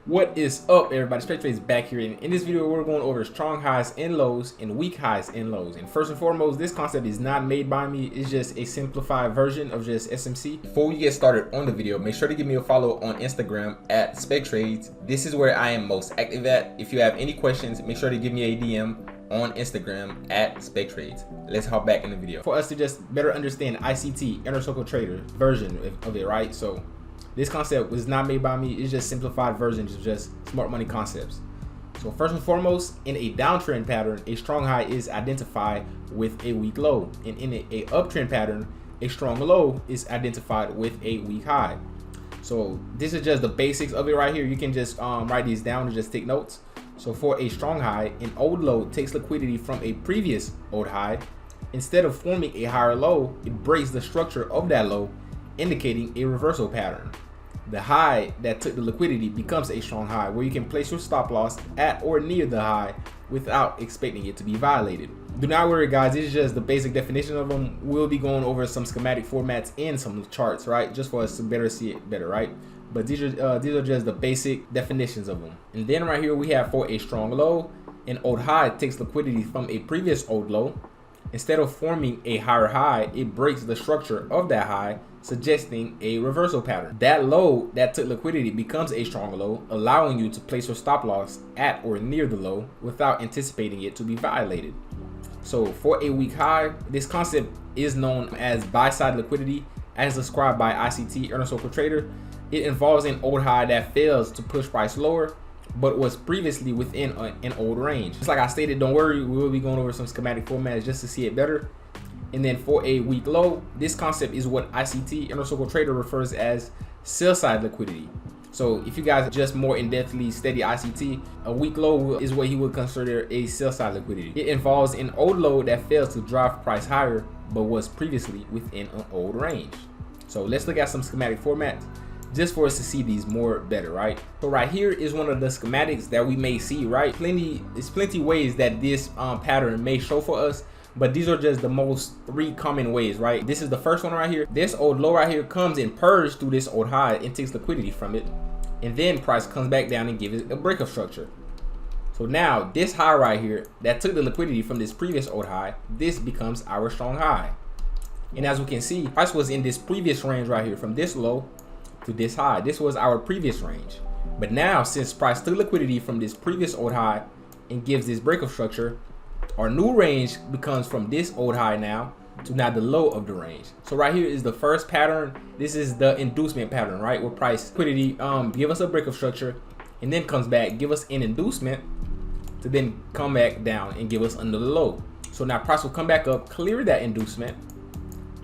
What is up, everybody? SpekTrades back here, and in this video we're going over strong highs and lows and weak highs and lows. And first and foremost, this concept is not made by me, it's just a simplified version of just SMC. Before we get started on the video, make sure to give me a follow on Instagram at SpekTrades. This is where I am most active at. If you have any questions, make sure to give me a DM on Instagram at SpekTrades. Let's hop back in the video for us to just better understand ICT, Inner Circle Trader version of it, right? So this concept was not made by me, it's just simplified versions of just smart money concepts. So first and foremost, in a downtrend pattern, a strong high is identified with a weak low. And in a uptrend pattern, a strong low is identified with a weak high. So this is just the basics of it right here. You can just write these down and just take notes. So for a strong high, an old low takes liquidity from a previous old high. Instead of forming a higher low, it breaks the structure of that low, indicating a reversal pattern. The high that took the liquidity becomes a strong high, where you can place your stop loss at or near the high without expecting it to be violated. Do not worry, guys, this is just the basic definition of them. We'll be going over some schematic formats and some charts, right, just for us to better see it better, right? But these are just the basic definitions of them. And then right here we have, for a strong low, an old high takes liquidity from a previous old low. Instead of forming a higher high, it breaks the structure of that high, suggesting a reversal pattern. That low that took liquidity becomes a strong low, allowing you to place your stop loss at or near the low without anticipating it to be violated. So for a weak high, this concept is known as buy side liquidity, as described by ICT, Inner Circle Trader. It involves an old high that fails to push price lower, but was previously within an old range. Just like I stated, don't worry, we will be going over some schematic formats just to see it better. And then for a weak low, this concept is what ICT, Inner Circle Trader, refers as sell side liquidity. So if you guys just more in-depthly study ICT, a weak low is what he would consider a sell side liquidity. It involves an old low that fails to drive price higher, but was previously within an old range. So let's look at some schematic formats, just for us to see these more better, right? So right here is one of the schematics that we may see, right? There's plenty ways that this pattern may show for us, but these are just the most 3 common ways, right? This is the first one right here. This old low right here comes and purges through this old high and takes liquidity from it, and then price comes back down and gives it a breakup structure. So now this high right here that took the liquidity from this previous old high, this becomes our strong high. And as we can see, price was in this previous range right here, from this low to this high. This was our previous range. But now, since price took liquidity from this previous old high and gives this breakup structure, our new range becomes from this old high now to now the low of the range. So right here is the first pattern. This is the inducement pattern, right, where price liquidity give us a breakup structure and then comes back, give us an inducement to then come back down and give us another low. So now price will come back up, clear that inducement,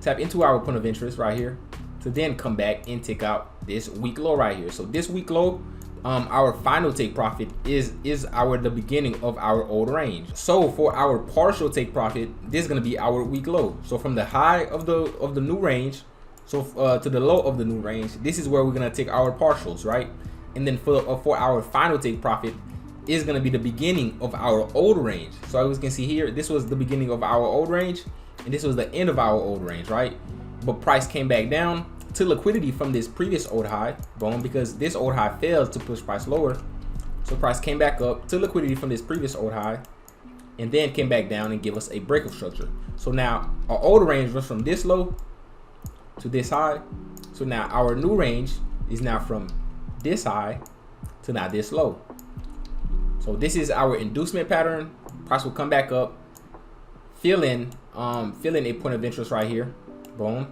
tap into our point of interest right here, to then come back and take out this weak low right here. So this weak low, our final take profit is the beginning of our old range. So for our partial take profit, this is going to be our weak low. So from the high of the new range, so to the low of the new range, this is where we're going to take our partials, right? And then for our final take profit is going to be the beginning of our old range. So as you can see here, this was the beginning of our old range, and this was the end of our old range, right? But price came back down to liquidity from this previous old high, boom, because this old high failed to push price lower. So price came back up to liquidity from this previous old high, and then came back down and give us a breakup structure. So now our old range was from this low to this high. So now our new range is now from this high to now this low. So this is our inducement pattern. Price will come back up, fill in a point of interest right here, boom,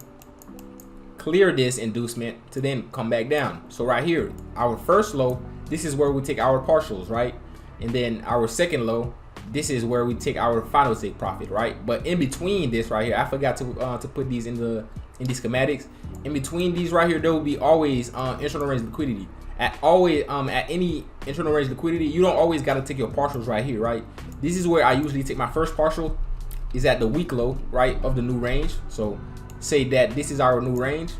clear this inducement to then come back down. So right here, our first low, this is where we take our partials, right? And then our second low, this is where we take our final take profit, right? But in between this right here, I forgot to put these in the schematics. In between these right here, there will be always internal range liquidity. At any internal range liquidity, you don't always got to take your partials right here, right? This is where I usually take my first partial, is at the weak low, right, of the new range. So say that this is our new range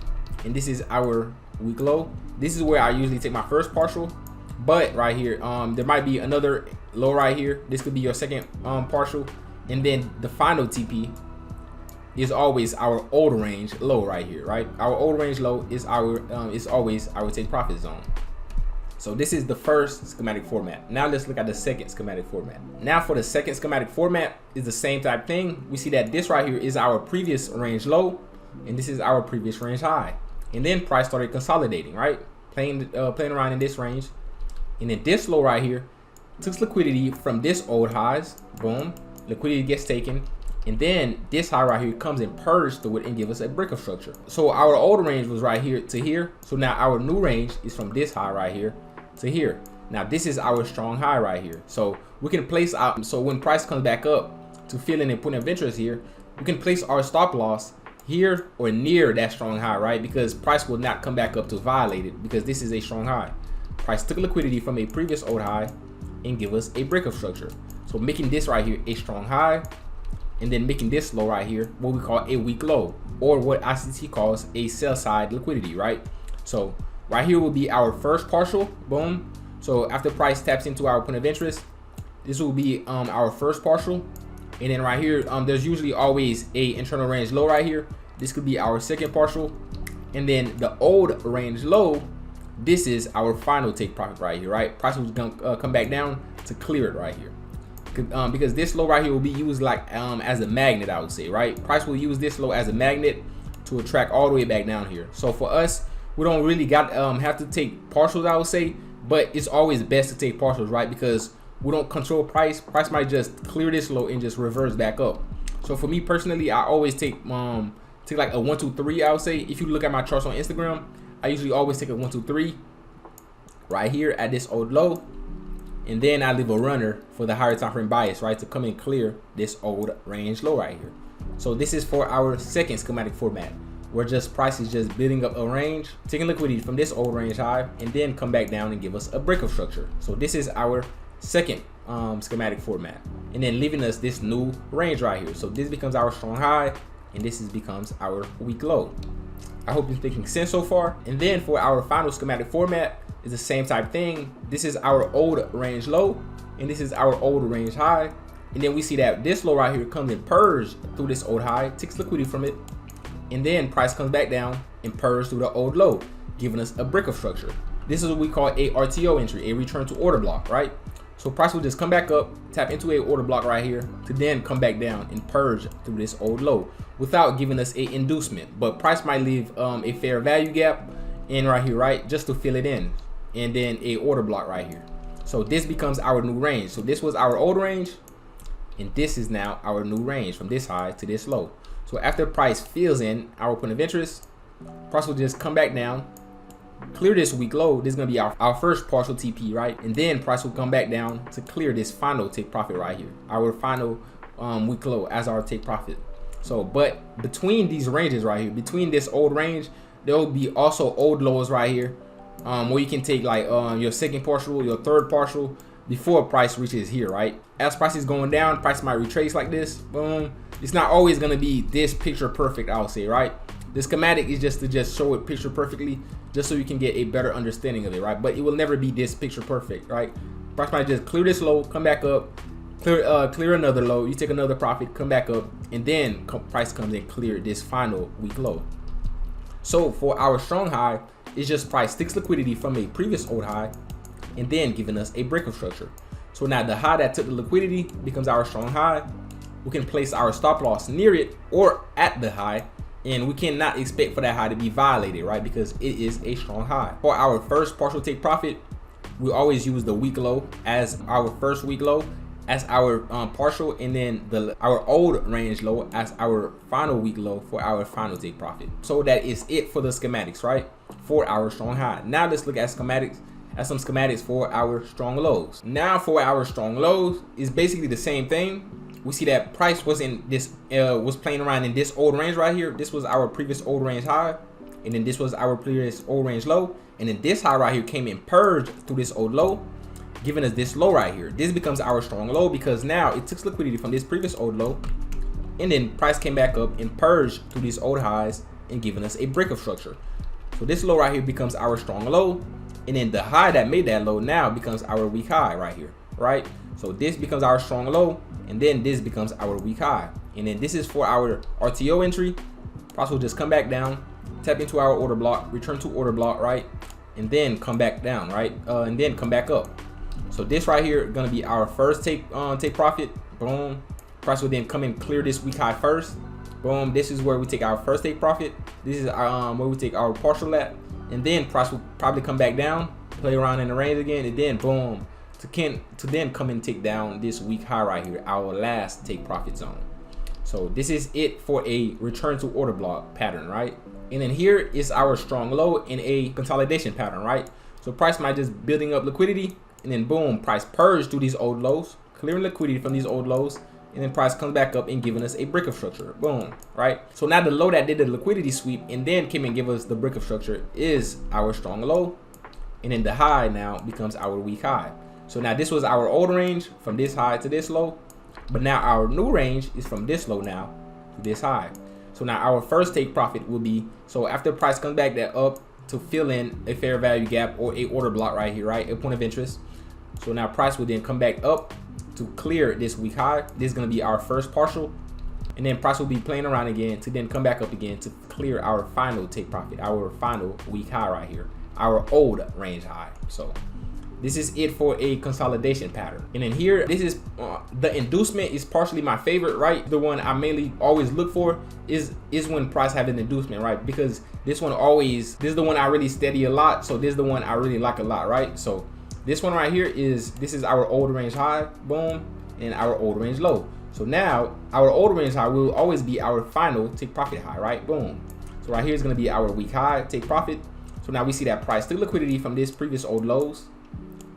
and this is our weak low. This is where I usually take my first partial. But right here, there might be another low right here. This could be your second partial, and then the final TP is always our old range low right here, right? Our old range low is always our take profit zone. So this is the first schematic format. Now let's look at the second schematic format. Now for the second schematic format is the same type thing. We see that this right here is our previous range low, and this is our previous range high. And then price started consolidating, right? Playing around in this range. And then this low right here took liquidity from this old highs. Boom. Liquidity gets taken. And then this high right here comes and purges through it and give us a break of structure. So our old range was right here to here. So now our new range is from this high right here to here. Now this is our strong high right here. So we can place out, so when price comes back up to fill in a point of interest here, we can place our stop loss here or near that strong high, right? Because price will not come back up to violate it, because this is a strong high. Price took liquidity from a previous old high and give us a break of structure. So making this right here a strong high, and then making this low right here what we call a weak low, or what ICT calls a sell side liquidity, right? So right here will be our first partial. Boom. So after price taps into our point of interest, this will be our first partial. And then right here, there's usually always a internal range low right here. This could be our second partial. And then the old range low, this is our final take profit right here, right? Price will come back down to clear it right here. Because this low right here will be used like as a magnet, I would say, right? Price will use this low as a magnet to attract all the way back down here. So for us, we don't really have to take partials, I would say, but it's always best to take partials, right? Because we don't control price. Price might just clear this low and just reverse back up. So for me personally, I always take like a 1, 2, 3. I would say, if you look at my charts on Instagram, I usually always take a 1, 2, 3 right here at this old low. And then I leave a runner for the higher time frame bias, right, to come and clear this old range low right here. So this is for our second schematic format, where just price is just building up a range, taking liquidity from this old range high, and then come back down and give us a break of structure. So this is our second schematic format, and then leaving us this new range right here. So this becomes our strong high, and this becomes our weak low. I hope it's making sense so far. And then for our final schematic format, is the same type thing. This is our old range low, and this is our old range high. And then we see that this low right here comes and purges through this old high, takes liquidity from it, and then price comes back down and purges through the old low, giving us a break of structure. This is what we call a RTO entry, a return to order block, right? So price will just come back up, tap into a order block right here, to then come back down and purge through this old low without giving us a inducement. But price might leave a fair value gap in right here, right, just to fill it in, and then a order block right here. So this becomes our new range. So this was our old range, and this is now our new range from this high to this low. So after price fills in our point of interest, price will just come back down, clear this weak low. This is going to be our first partial TP, right? And then price will come back down to clear this final take profit right here, our final weak low as our take profit. So but between these ranges right here, between this old range, there will be also old lows right here, where you can take like your second partial, your third partial before price reaches here, right? As price is going down, price might retrace like this. Boom. It's not always going to be this picture perfect, I would say, right? The schematic is just to show it picture perfectly, just so you can get a better understanding of it, right? But it will never be this picture perfect, right? Price might just clear this low, come back up, clear another low, you take another profit, come back up, and then price comes and clear this final weak low. So for our strong high, it's just price takes liquidity from a previous old high and then giving us a break of structure. So now the high that took the liquidity becomes our strong high. We can place our stop loss near it or at the high, and we cannot expect for that high to be violated, right? Because it is a strong high. For our first partial take profit, we always use the weak low as our first weak low, as our partial, and then our old range low as our final weak low for our final take profit. So that is it for the schematics, right? For our strong high. Now let's look at some schematics for our strong lows. Now for our strong lows is basically the same thing. We see that price was in this was playing around in this old range right here. This was our previous old range high, and then this was our previous old range low, and then this high right here came and purged through this old low, giving us this low right here. This becomes our strong low because now it took liquidity from this previous old low, and then price came back up and purged through these old highs and giving us a break of structure. So this low right here becomes our strong low, and then the high that made that low now becomes our weak high right here, right? So this becomes our strong low, and then this becomes our weak high. And then this is for our RTO entry. Price will just come back down, tap into our order block, return to order block, right? and then come back down, right? And then come back up. So this right here gonna be our first take profit. Boom. Price will then come and clear this week high first. Boom. This is where we take our first take profit. This is where we take our partial at, and then price will probably come back down, play around in the range again, and then boom, to then come and take down this week high right here, our last take profit zone. So this is it for a return to order block pattern, right? And then here is our strong low in a consolidation pattern, right? So price might just building up liquidity, and then boom, price purge through these old lows, clearing liquidity from these old lows, and then price comes back up and giving us a break of structure. Boom, right? So now the low that did the liquidity sweep and then came and give us the break of structure is our strong low, and then the high now becomes our weak high. So now this was our old range from this high to this low, but now our new range is from this low now to this high. So now our first take profit will be, so after price comes back that up to fill in a fair value gap or a order block right here, right? A point of interest. So now price will then come back up to clear this week high. This is going to be our first partial, and then price will be playing around again to then come back up again to clear our final take profit, our final week high right here, our old range high. So this is it for a consolidation pattern. And then here, this is the inducement is partially my favorite, right? The one I mainly always look for is when price have an inducement, right? Because this is the one I really study a lot. So this is the one I really like a lot, right? So this one right here this is our old range high, boom, and our old range low. So now our old range high will always be our final take profit high, right? Boom. So right here is going to be our week high take profit. So now we see that price took liquidity from this previous old lows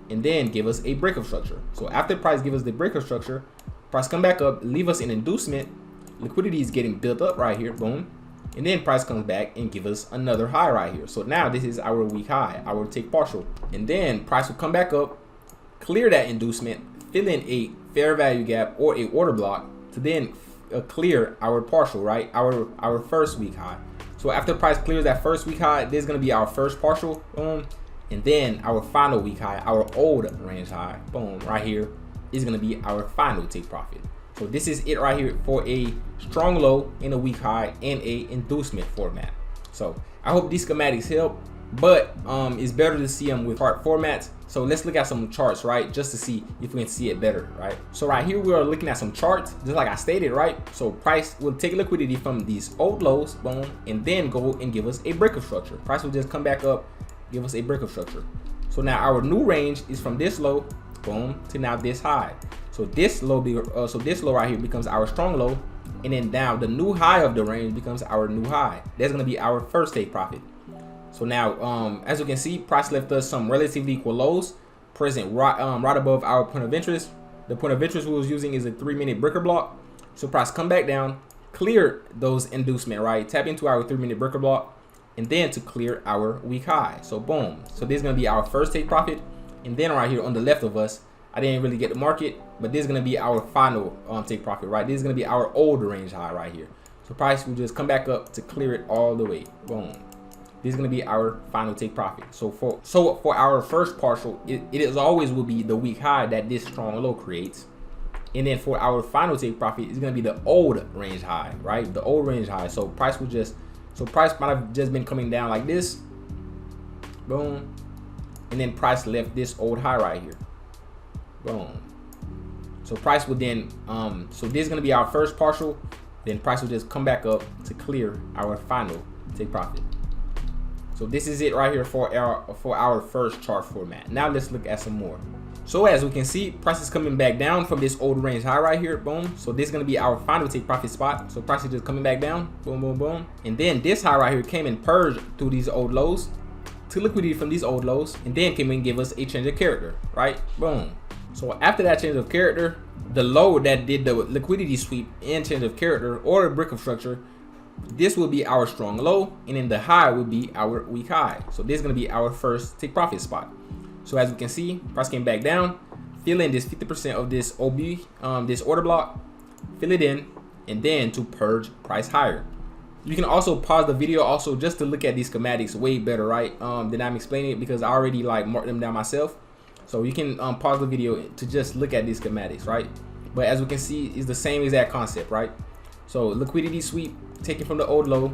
and then give us a break of structure. So after price give us the break of structure, price come back up, leave us an inducement, liquidity is getting built up right here, boom, and then price comes back and give us another high right here. So now this is our week high, our take partial, and then price will come back up, clear that inducement, fill in a fair value gap or a order block to then clear our partial, right? Our first week high. So after price clears that first week high, this is going to be our first partial, boom, and then our final week high, our old range high, boom, right here is going to be our final take profit. So this is it right here for a strong low in a week high and a inducement format. So I hope these schematics help, but it's better to see them with chart formats. So let's look at some charts, right? Just to see if we can see it better, right? So right here, we are looking at some charts, just like I stated, right? So price will take liquidity from these old lows, boom, and then go and give us a break of structure. Price will just come back up, give us a break of structure. So now our new range is from this low, boom, to now this high. So this low right here becomes our strong low, and then now the new high of the range becomes our new high. That's gonna be our first take profit. So now, as you can see, price left us some relatively equal lows present right above our point of interest. The point of interest we was using is a 3-minute breaker block. So price come back down, clear those inducement, right? Tap into our 3-minute breaker block, and then to clear our week high. So boom. So this is gonna be our first take profit, and then right here on the left of us, I didn't really get the market, but this is gonna be our final take profit, right? This is gonna be our old range high right here. So price will just come back up to clear it all the way. Boom. This is gonna be our final take profit. So for our first partial, it is always will be the week high that this strong low creates, and then for our final take profit, it's gonna be the old range high, right? The old range high. So price might have just been coming down like this, boom, and then price left this old high right here. Boom. So price would then so this is gonna be our first partial, then price will just come back up to clear our final take profit. So this is it right here for our first chart format. Now let's look at some more. So as we can see, price is coming back down from this old range high right here, boom. So this is gonna be our final take profit spot. So price is just coming back down, boom, boom, boom, and then this high right here came and purged through these old lows, took liquidity from these old lows, and then came and give us a change of character, right? Boom. So after that change of character, the low that did the liquidity sweep and change of character or break of structure, this will be our strong low, and then the high will be our weak high. So this is going to be our first take profit spot. So as we can see, price came back down, fill in this 50% of this OB, this order block, fill it in, and then to purge price higher. You can also pause the video also just to look at these schematics way better, right? Than I'm explaining it, because I already like marked them down myself. So you can pause the video to just look at these schematics, right? But as we can see, it's the same exact concept, right? So liquidity sweep, taken from the old low,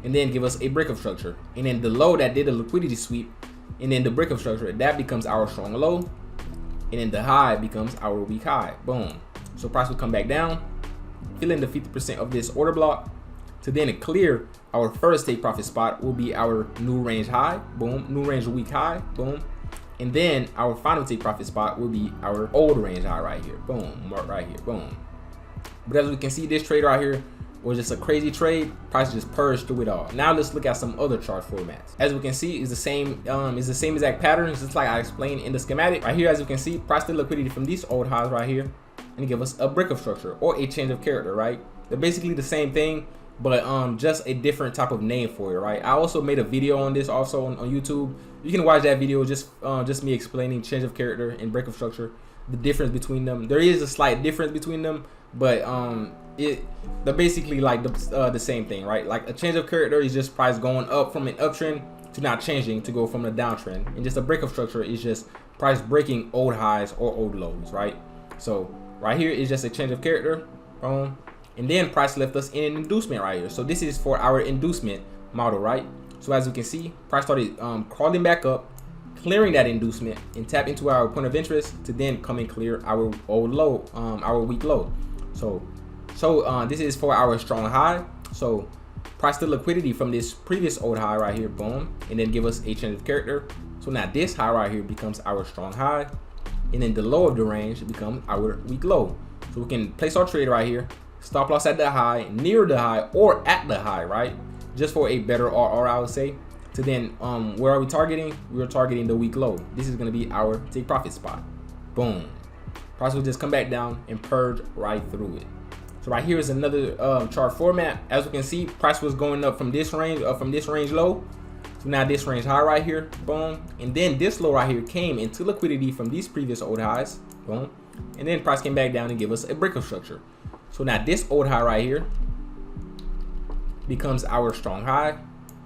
and then give us a break of structure. And then the low that did the liquidity sweep and then the breakup structure, that becomes our strong low, and then the high becomes our weak high. Boom. So price will come back down, fill in the 50% of this order block to then clear our first take profit spot will be our new range high. Boom. New range weak high. Boom. And then our final take profit spot will be our old range high right here. Boom. Mark right here. Boom. But as we can see, this trade right here was just a crazy trade. Price just purged through it all. Now let's look at some other chart formats. As we can see, is the same exact patterns, just like I explained in the schematic. Right here, as you can see, price the liquidity from these old highs right here and give us a breakup structure or a change of character, right? They're basically the same thing, but just a different type of name for it, right? I also made a video on this also on YouTube. You can watch that video, just me explaining change of character and breakup structure, the difference between them. There is a slight difference between them, but they're basically like the same thing, right? Like a change of character is just price going up from an uptrend to not changing to go from a downtrend, and just a breakup structure is just price breaking old highs or old lows, right? So right here is just a change of character, and then price left us in an inducement right here. So this is for our inducement model, right? So as you can see, price started crawling back up, clearing that inducement and tap into our point of interest to then come and clear our old low, our weak low. So this is for our strong high. So price the liquidity from this previous old high right here, boom, and then give us a change of character. So now this high right here becomes our strong high, and then the low of the range becomes our weak low. So we can place our trade right here, stop loss at the high, near the high, or at the high, right? Just for a better RR, I would say. To then, where are we targeting? We are targeting the weak low. This is gonna be our take profit spot. Boom. Price will just come back down and purge right through it. So right here is another chart format. As we can see, price was going up from this range, low. So now this range high right here, boom. And then this low right here came into liquidity from these previous old highs, boom. And then price came back down and give us a breakup structure. So now this old high right here becomes our strong high,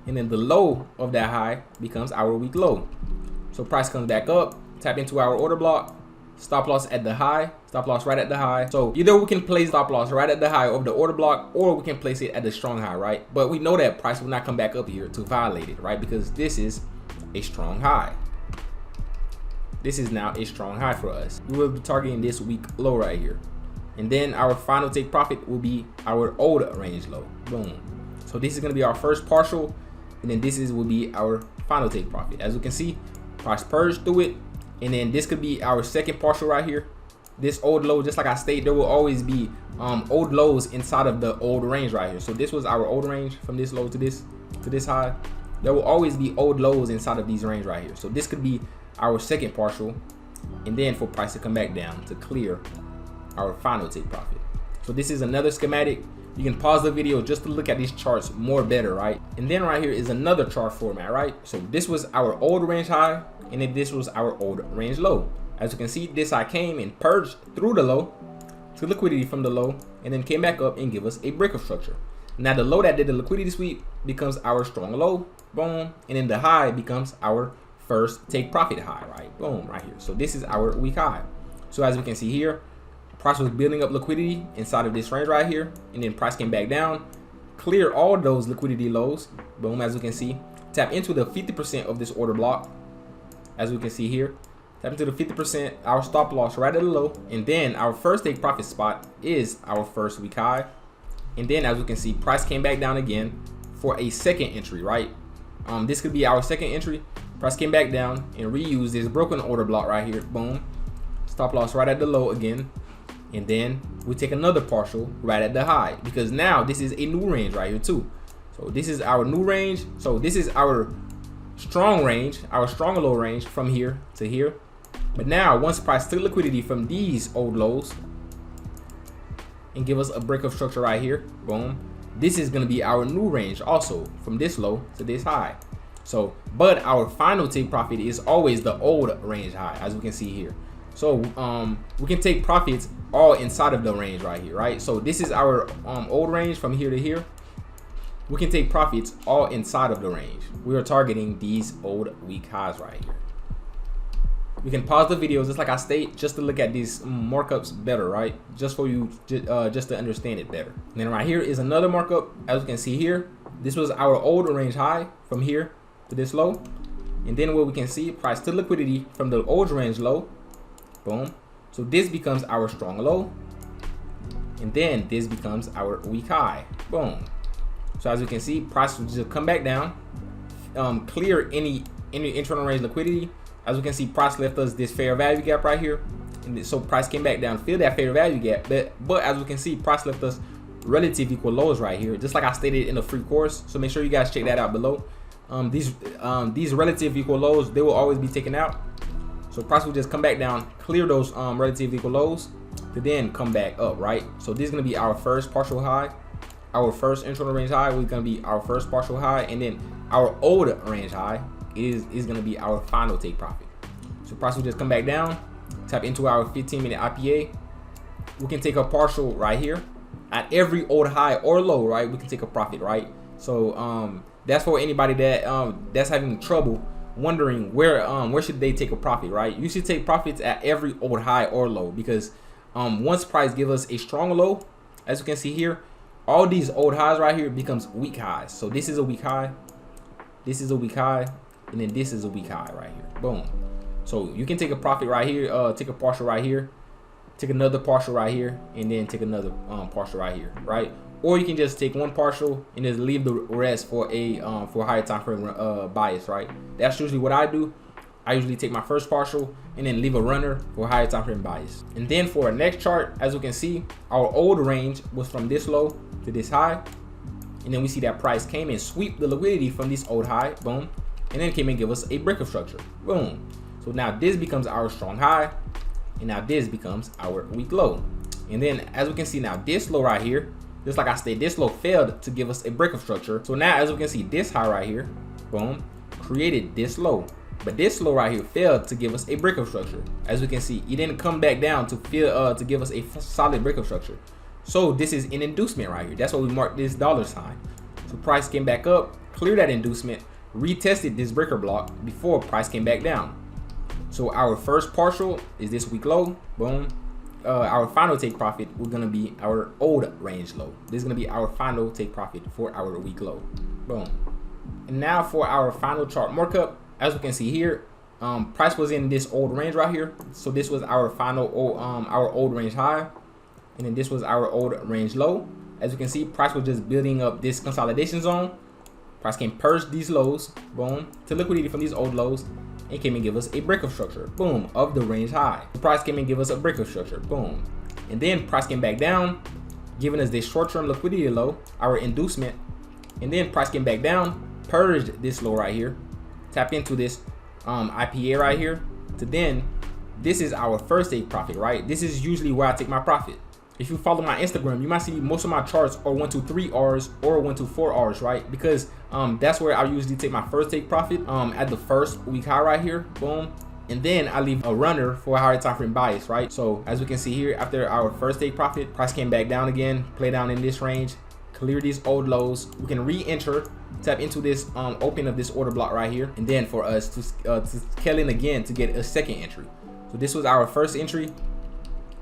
and then the low of that high becomes our weak low. So price comes back up, tap into our order block, stop loss at the high, stop loss right at the high. So either we can place stop loss right at the high of the order block, or we can place it at the strong high, right? But we know that price will not come back up here to violate it, right? Because this is a strong high. This is now a strong high for us. We will be targeting this weak low right here. And then our final take profit will be our old range low, boom. So this is gonna be our first partial, and then this will be our final take profit. As you can see, price purged through it, and then this could be our second partial right here. This old low, just like I stated, there will always be old lows inside of the old range right here. So this was our old range from this low to this high. There will always be old lows inside of these range right here. So this could be our second partial, and then for price to come back down to clear our final take profit. So this is another schematic. You can pause the video just to look at these charts more better, right? And then right here is another chart format, right? So this was our old range high, and then this was our old range low. As you can see, this high came and purged through the low to liquidity from the low, and then came back up and give us a breakup structure. Now the low that did the liquidity sweep becomes our strong low, boom, and then the high becomes our first take profit high, right? Boom, right here. So this is our weak high. So as we can see here, price was building up liquidity inside of this range right here, and then price came back down, clear all those liquidity lows, boom, as we can see, tap into the 50% of this order block, as we can see here, tap into the 50%, our stop loss right at the low, and then our first take profit spot is our first weak high. And then as we can see, price came back down again for a second entry, right? This could be our second entry. Price came back down and reused this broken order block right here, boom, stop loss right at the low again. And then we take another partial right at the high, because now this is a new range right here too. So this is our new range. So this is our strong range, our strong low range from here to here. But now once price took liquidity from these old lows and give us a breakup structure right here, boom, this is going to be our new range also from this low to this high. So but our final take profit is always the old range high, as we can see here. So we can take profits all inside of the range right here, right? So this is our old range from here to here. We can take profits all inside of the range. We are targeting these old weak highs right here. We can pause the video just like I state, just to look at these markups better, right? Just for you, just to understand it better. And then right here is another markup. As you can see here, this was our old range high from here to this low. And then what we can see, price to liquidity from the old range low, boom. So this becomes our strong low, and then this becomes our weak high, boom. So as you can see, price will just come back down, clear any internal range liquidity. As we can see, price left us this fair value gap right here, and so price came back down, fill that fair value gap. But as we can see, price left us relative equal lows right here, just like I stated in the free course. So make sure you guys check that out below. These relative equal lows, they will always be taken out. So price will just come back down, clear those relative equal lows, to then come back up, right? So this is gonna be our first partial high, our first internal range high. We're gonna be our first partial high, and then our old range high is gonna be our final take profit. So price will just come back down, tap into our 15-minute IPA. We can take a partial right here at every old high or low, right? We can take a profit, right? So that's for anybody that that's having trouble wondering where should they take a profit, right? You should take profits at every old high or low, because once price give us a strong low, as you can see here, all these old highs right here becomes weak highs. So this is a weak high, this is a weak high, and then this is a weak high right here, boom. So you can take a profit right here, take a partial right here, take another partial right here, and then take another partial right here, right? Or you can just take one partial and just leave the rest for a higher time frame bias, right? That's usually what I do. I usually take my first partial and then leave a runner for higher time frame bias. And then for our next chart, as we can see, our old range was from this low to this high, and then we see that price came and sweep the liquidity from this old high, boom, and then came and give us a break of structure, boom. So now this becomes our strong high, and now this becomes our weak low. And then as we can see now, this low right here, just like I stated, this low failed to give us a break of structure. So now as we can see, this high right here, boom, created this low. But this low right here failed to give us a break of structure. As we can see, it didn't come back down to give us a solid break of structure. So this is an inducement right here. That's why we marked this $sign. So price came back up, cleared that inducement, retested this breaker block before price came back down. So our first partial is this weak low, boom. Our final take profit, we're gonna be our old range low. This is gonna be our final take profit for our weak low, boom. And now for our final chart markup, as we can see here, price was in this old range right here. So this was our final our old range high, and then this was our old range low. As you can see, price was just building up this consolidation zone. Price can purge these lows, boom, to liquidity from these old lows, and came and give us a break of structure, boom, of the range high. The price came and give us a break of structure, boom. And then price came back down, giving us this short-term liquidity low, our inducement. And then price came back down, purged this low right here, tap into this IPA right here, to then, this is our first take profit, right? This is usually where I take my profit. If you follow my Instagram, you might see most of my charts are 1 to 3 R's or 1 to 4 R's, right? Because that's where I usually take my first take profit at the first week high right here, boom. And then I leave a runner for a higher time frame bias, right? So as we can see here, after our first take profit, price came back down again, play down in this range, clear these old lows. We can re-enter, tap into this open of this order block right here, and then for us to scale in again to get a second entry. So this was our first entry,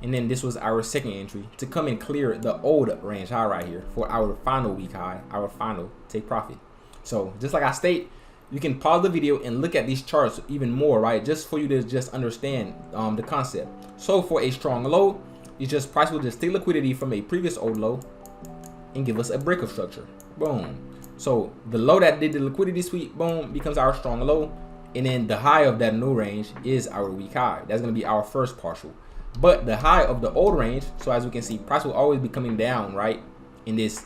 and then this was our second entry to come and clear the old range high right here for our final week high, our final take profit. So just like I state, you can pause the video and look at these charts even more, right? Just for you to just understand the concept. So for a strong low, it's just price will just take liquidity from a previous old low and give us a break of structure, boom. So the low that did the liquidity sweep, boom, becomes our strong low, and then the high of that new range is our weak high. That's gonna be our first partial. But the high of the old range, so as we can see, price will always be coming down, right? In this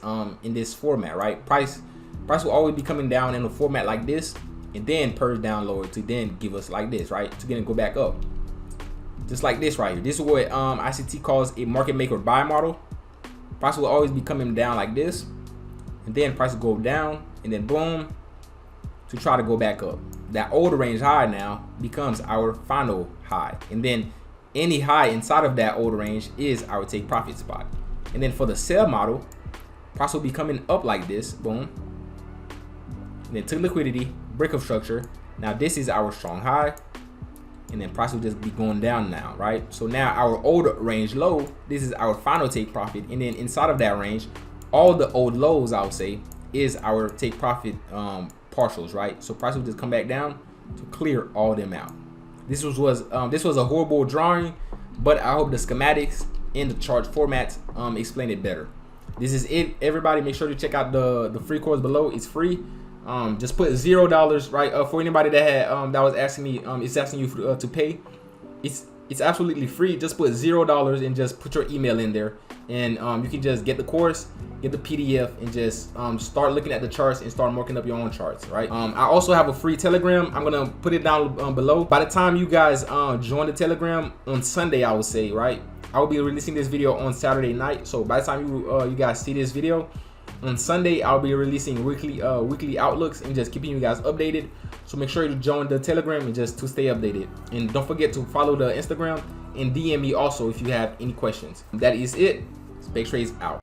format, right? Price will always be coming down in a format like this, and then purge down lower to then give us like this, right? To then go back up, just like this right here. This is what ICT calls a market maker buy model. Price will always be coming down like this, and then price will go down, and then boom, to try to go back up. That old range high now becomes our final high, and then any high inside of that old range is our take profit spot. And then for the sell model, price will be coming up like this, boom, and then to liquidity, break of structure. Now this is our strong high, and then price will just be going down now, right? So now our old range low, this is our final take profit, and then inside of that range, all the old lows, I would say, is our take profit partials, right? So price will just come back down to clear all them out. This was a horrible drawing, but I hope the schematics and the chart formats explain it better. This is it, everybody. Make sure to check out the free course below. It's free. Just put $0, right? For anybody that had that was asking me, it's asking you to pay. It's absolutely free. Just put $0 and just put your email in there, and you can just get the course, get the PDF, and just start looking at the charts and start marking up your own charts, right? I also have a free Telegram. I'm gonna put it down below. By the time you guys join the Telegram on Sunday, I would say, right, I will be releasing this video on Saturday night. So by the time you guys see this video on Sunday, I'll be releasing weekly outlooks and just keeping you guys updated. So make sure you join the Telegram and just to stay updated. And don't forget to follow the Instagram and DM me also if you have any questions. That is it. SpekTrades out.